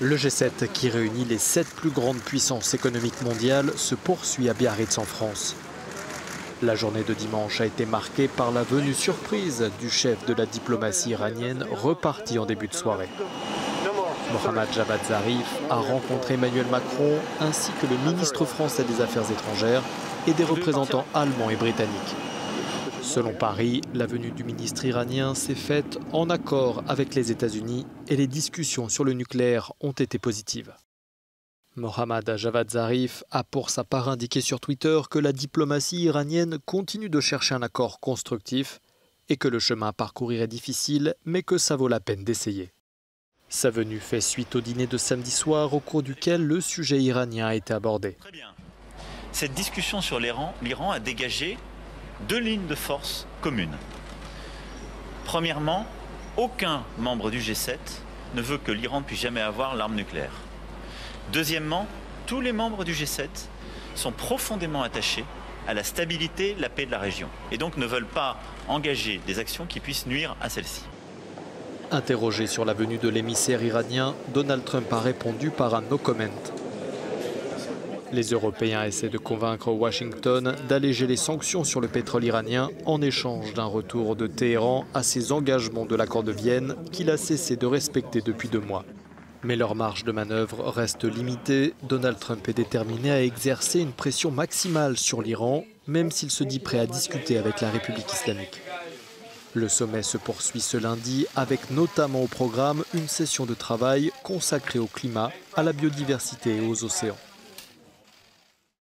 Le G7, qui réunit les 7 plus grandes puissances économiques mondiales, se poursuit à Biarritz en France. La journée de dimanche a été marquée par la venue surprise du chef de la diplomatie iranienne reparti en début de soirée. Mohammad Javad Zarif a rencontré Emmanuel Macron ainsi que le ministre français des Affaires étrangères et des représentants allemands et britanniques. Selon Paris, la venue du ministre iranien s'est faite en accord avec les États-Unis et les discussions sur le nucléaire ont été positives. Mohammad Javad Zarif a pour sa part indiqué sur Twitter que la diplomatie iranienne continue de chercher un accord constructif et que le chemin à parcourir est difficile, mais que ça vaut la peine d'essayer. Sa venue fait suite au dîner de samedi soir au cours duquel le sujet iranien a été abordé. Très bien. Cette discussion sur l'Iran a dégagé 2 lignes de force communes. Premièrement, aucun membre du G7 ne veut que l'Iran ne puisse jamais avoir l'arme nucléaire. Deuxièmement, tous les membres du G7 sont profondément attachés à la stabilité, la paix de la région et donc ne veulent pas engager des actions qui puissent nuire à celle-ci. Interrogé sur la venue de l'émissaire iranien, Donald Trump a répondu par un no comment. Les Européens essaient de convaincre Washington d'alléger les sanctions sur le pétrole iranien en échange d'un retour de Téhéran à ses engagements de l'accord de Vienne qu'il a cessé de respecter depuis 2 mois. Mais leur marge de manœuvre reste limitée. Donald Trump est déterminé à exercer une pression maximale sur l'Iran, même s'il se dit prêt à discuter avec la République islamique. Le sommet se poursuit ce lundi avec notamment au programme une session de travail consacrée au climat, à la biodiversité et aux océans.